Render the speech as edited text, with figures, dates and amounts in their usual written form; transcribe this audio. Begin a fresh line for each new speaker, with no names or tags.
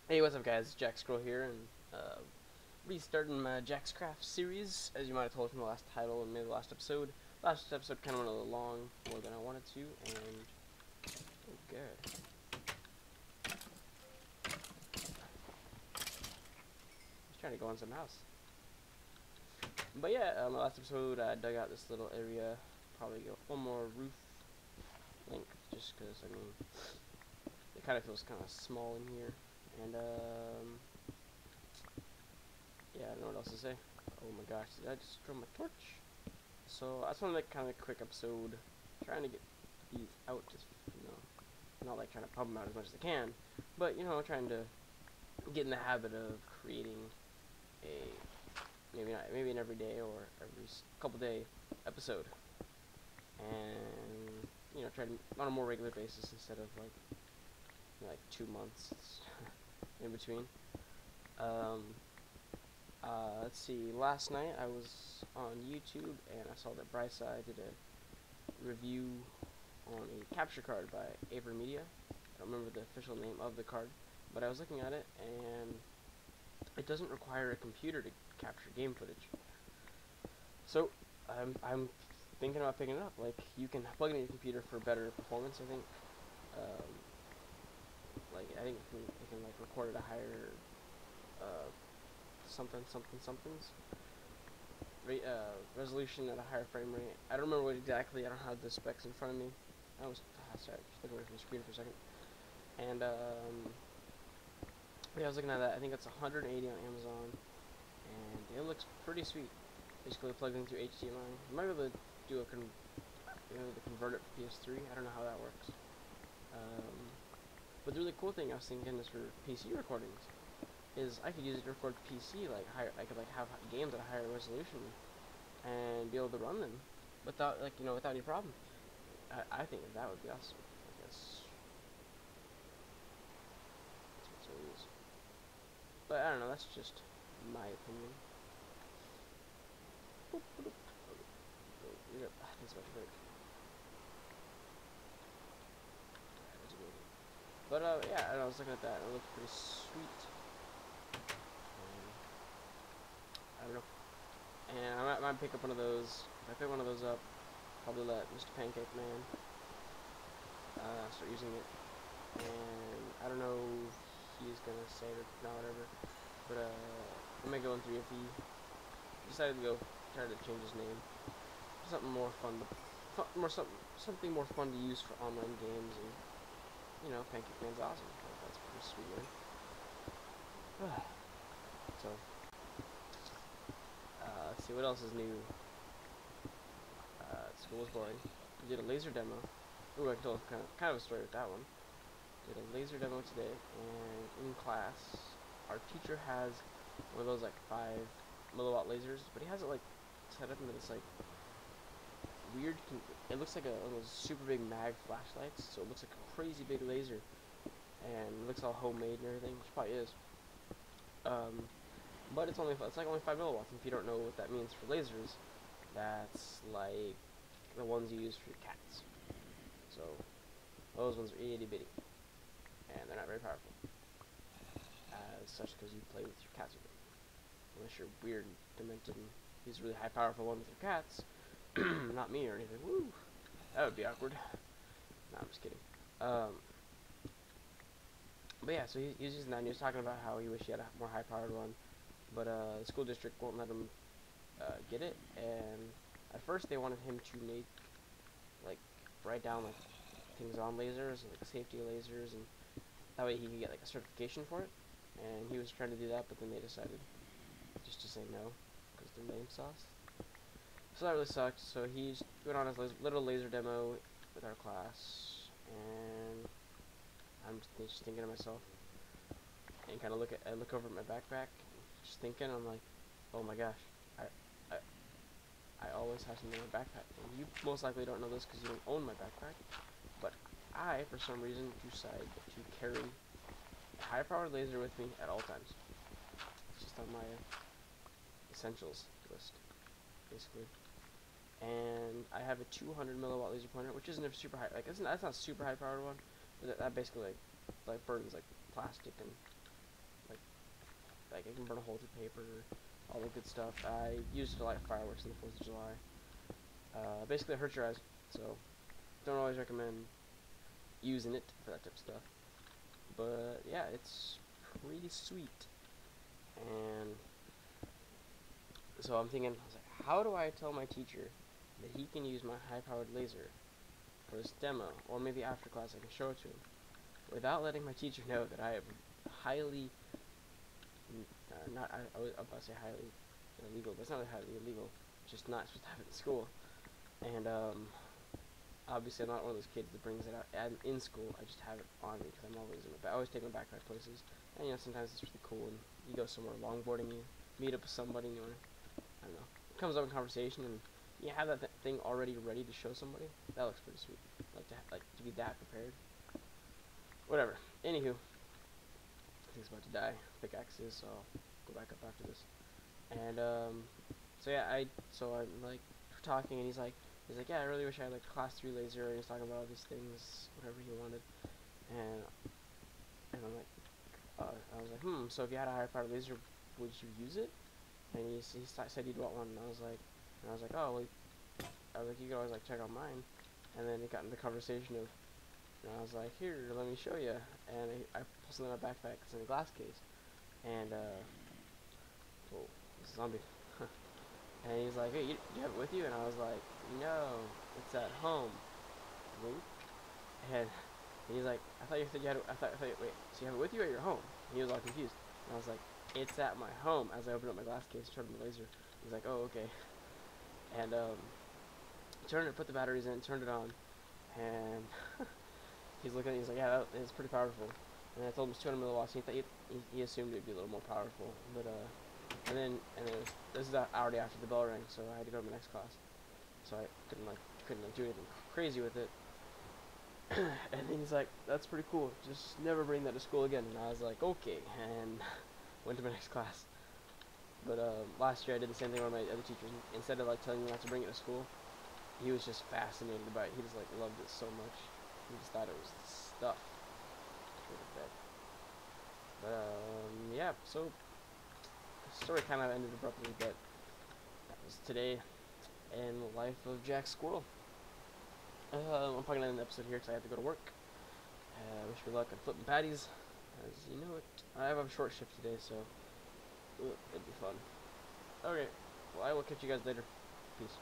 Hey, what's up, guys? JaksCraft here, and restarting my JaksCraft series. As you might have told from the last title and maybe the last episode. Last episode kind of went a little long, more than I wanted to, and oh, good. Just trying to go on some house. But yeah, my last episode, I dug out this little area. Probably go one more roof length, just because I mean, it kind of feels kind of small in here, and yeah, I don't know what else to say. Oh my gosh, did I just throw my torch? So I just want to make kind of a quick episode, trying to get these out, just not like trying to pump them out as much as I can, but trying to get in the habit of creating a maybe an everyday or every couple day episode, and try to on a more regular basis instead of like 2 months in between. Um, let's see. Last night I was on YouTube and I saw that Bryce did a review on a capture card by Aver Media. I don't remember the official name of the card, but I was looking at it and it doesn't require a computer to capture game footage. So I'm thinking about picking it up. Like, you can plug it in your computer for better performance, I think. Um, I think it can like record at a higher somethings resolution at a higher frame rate. I don't remember what exactly. I don't have the specs in front of me. Sorry, just looking away from the screen for a second. And yeah, I was looking at that. I think it's 180 on Amazon, and it looks pretty sweet. Basically, plugged in through HDMI. You might be able to do to convert it for PS3. I don't know how that works. But the really cool thing I was thinking is for PC recordings is I could use it to record PC I could have games at a higher resolution and be able to run them without without any problem. I think that would be awesome. I guess that's what it is. But I don't know. That's just my opinion. Boop, boop, boop. That's about to break. But yeah, and I was looking at that and it looked pretty sweet. I don't know. And I might pick up one of those. If I pick one of those up, probably let Mr. Pancake Man start using it. And I don't know if he's gonna say it or not, whatever. But I might go in through if he decided to go try to change his name. Something more fun, something more fun to use for online games, and Pancake Man's awesome. That's pretty sweet, man. So let's see what else is new. School was boring. We did a laser demo. Ooh, I can tell kind of a story with that one. Did a laser demo today, and in class, our teacher has one of those like 5 milliwatt lasers, but he has it like set up into this like weird. It looks like one of those super big mag flashlights, so it looks like a crazy big laser, and it looks all homemade and everything, which probably is. But it's like only 5 milliwatts. And if you don't know what that means for lasers, that's like the ones you use for your cats. So those ones are itty bitty, and they're not very powerful as such because you play with your cats with them. Unless you're weird and demented and use a really high powerful one with your cats. Not me or anything. Woo! That would be awkward. Nah, I'm just kidding. But yeah, so he's using that, and he was talking about how he wished he had a more high-powered one, but the school district won't let him get it. And at first, they wanted him to write down like things on lasers, like safety lasers, and that way he could get like a certification for it. And he was trying to do that, but then they decided just to say no because their name sauce. So that really sucked. So he went on his little laser demo with our class, and I'm just thinking to myself, and kind of I look over at my backpack, just thinking, I'm like, oh my gosh, I, I always have something in my backpack. And you most likely don't know this because you don't own my backpack, but I, for some reason, decide to carry a high-powered laser with me at all times. It's just on my essentials list, basically. And I have a 200 milliwatt laser pointer, which isn't a super high, that's not a super high-powered one, but that basically like burns like plastic and like it can burn a hole through paper, all the good stuff. I used it to light fireworks on the 4th of July. Basically, it hurts your eyes, so don't always recommend using it for that type of stuff. But yeah, it's pretty sweet. And so I'm thinking, I was like, how do I tell my teacher that he can use my high-powered laser for this demo, or maybe after class I can show it to him, without letting my teacher know that I am highly, I was about to say highly illegal, but it's not highly illegal, just not supposed to have it in school. And obviously I'm not one of those kids that brings it out in school. I just have it on me because I'm always I always take my backpack places, and you know sometimes it's really cool and you go somewhere longboarding, you meet up with somebody, and you wanna, I don't know, it comes up in conversation, and you have that thing already ready to show somebody. That looks pretty sweet. Like to be that prepared. Whatever. Anywho, I think it's about to die. Pickaxes, so I'll go back up after this. And so yeah, so I'm like talking, and he's like, yeah, I really wish I had like class 3 laser. And he's talking about all these things, whatever he wanted, and I'm like, I was like, so if you had a higher powered laser, would you use it? And he said he'd want one, and I was like, oh, well, I was like, you could always like check out mine. And then it got into the conversation of, and I was like, here, let me show you. And I pulled something in my backpack. It's in a glass case, and oh, it's a zombie. And he's like, hey, you have it with you? And I was like, no, it's at home. Wink. And he's like, I thought you said you had it, wait, so you have it with you or at your home? And he was all confused. And I was like, it's at my home. As I opened up my glass case, turned on the laser. He's like, oh, okay. And put the batteries in, turned it on, and he's looking at it, he's like, yeah, it's pretty powerful. And I told him it's 200 milliwatts. He assumed it would be a little more powerful, but and then this is already after the bell rang, so I had to go to my next class. So I couldn't do anything crazy with it. And then he's like, that's pretty cool. Just never bring that to school again. And I was like, okay, and went to my next class. But last year I did the same thing with my other teachers. Instead of like telling me not to bring it to school, he was just fascinated by it. He just like loved it so much. He just thought it was stuff. But yeah, so the story kind of ended abruptly, but that was today in the life of Jack Squirrel. I'm probably gonna end the episode here because I have to go to work. Wish me luck on flipping patties, as you know it. I have a short shift today, so it'll be fun. Okay, well I will catch you guys later. Peace.